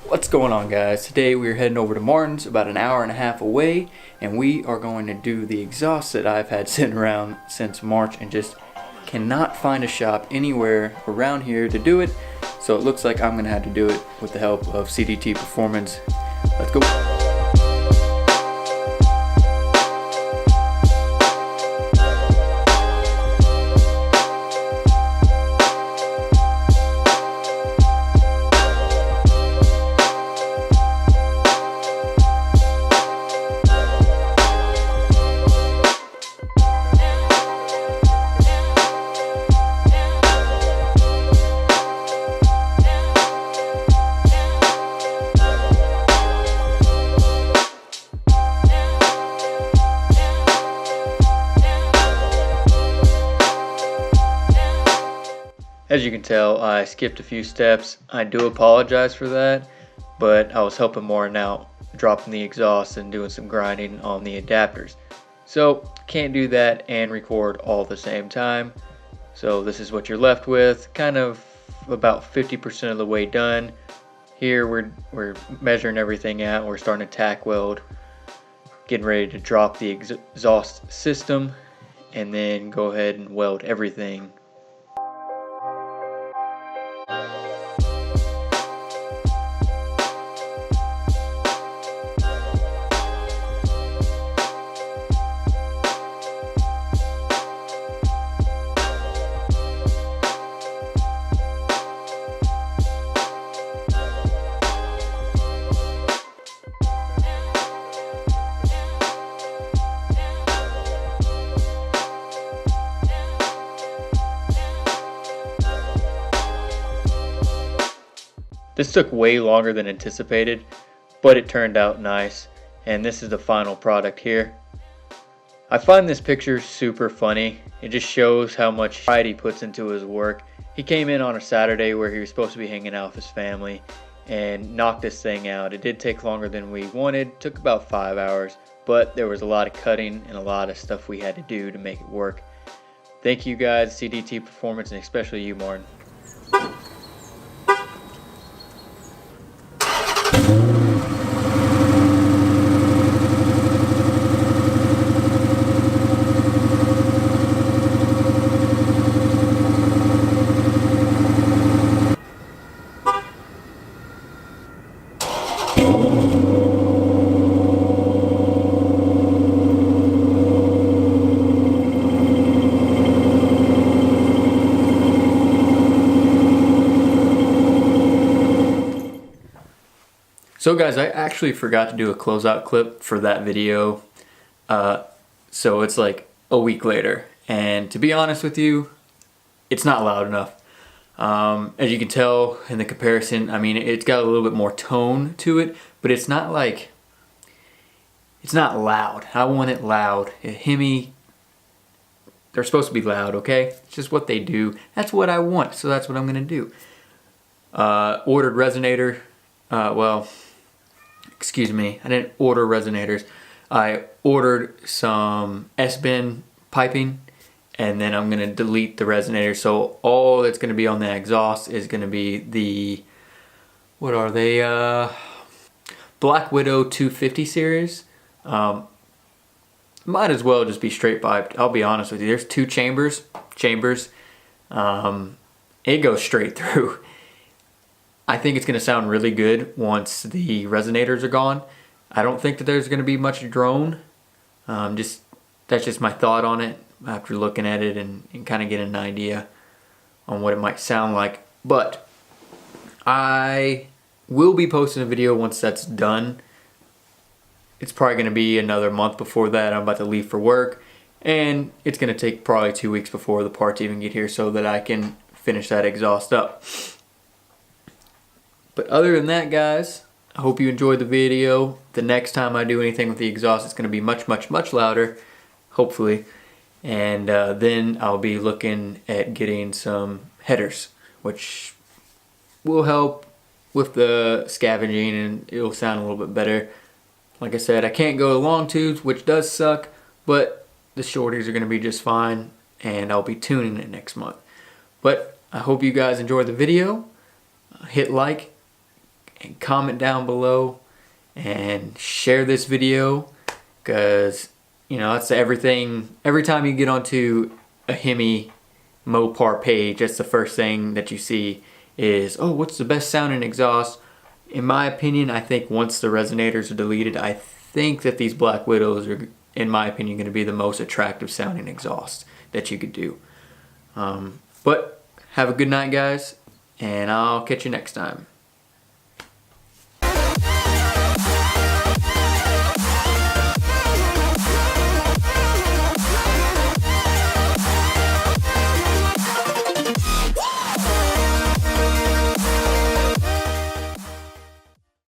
What's going on, guys? Today we're heading over to Martin's, about an hour and a half away, and we are going to do the exhaust that I've had sitting around since March and just cannot find a shop anywhere around here to do it. So it looks like I'm going to have to do it with the help of CDT Performance. Let's go. As you can tell, I skipped a few steps. I do apologize for that, but I was helping Martin out, dropping the exhaust and doing some grinding on the adapters. So can't do that and record all at the same time. So this is what you're left with, kind of about 50% of the way done. Here we're measuring everything out. We're starting to tack weld, getting ready to drop the exhaust system, and then go ahead and weld everything. This took way longer than anticipated, but it turned out nice, and this is the final product here. I find this picture super funny. It just shows how much pride he puts into his work. He came in on a Saturday where he was supposed to be hanging out with his family and knocked this thing out. It did take longer than we wanted, took about 5 hours, but there was a lot of cutting and a lot of stuff we had to do to make it work. Thank you guys, CDT Performance, and especially you, Martin. So guys, I actually forgot to do a closeout clip for that video, so it's like a week later, and to be honest with you, it's not loud enough. As you can tell in the comparison, I mean, it's got a little bit more tone to it, but it's not like, it's not loud. I want it loud. Hemi, they're supposed to be loud, okay? It's just what they do. That's what I want, so that's what I'm gonna do. Ordered resonator, well, excuse me, I didn't order resonators. I ordered some S-bin piping, and then I'm gonna delete the resonator. So all that's gonna be on the exhaust is gonna be the, what are they? Blackwidow 250 series. Might as well just be straight piped. I'll be honest with you. There's two chambers. It goes straight through. I think it's going to sound really good once the resonators are gone. I don't think that there's going to be much drone. That's just my thought on it after looking at it and kind of getting an idea on what it might sound like. But I will be posting a video once that's done. It's probably going to be another month before that. I'm about to leave for work, and it's going to take probably 2 weeks before the parts even get here so that I can finish that exhaust up. But other than that, guys, I hope you enjoyed the video. The next time I do anything with the exhaust, it's going to be much, much, much louder, hopefully. And then I'll be looking at getting some headers, which will help with the scavenging, and it'll sound a little bit better. Like I said, I can't go long tubes, which does suck, but the shorties are going to be just fine, and I'll be tuning it next month. But I hope you guys enjoyed the video. Hit like and comment down below and share this video, because you know that's everything. Every time you get onto a Hemi Mopar page, that's the first thing that you see is, oh, what's the best sounding exhaust? In my opinion, I think once the resonators are deleted, I think that these Black Widows are, in my opinion, going to be the most attractive sounding exhaust that you could do. But have a good night, guys, and I'll catch you next time.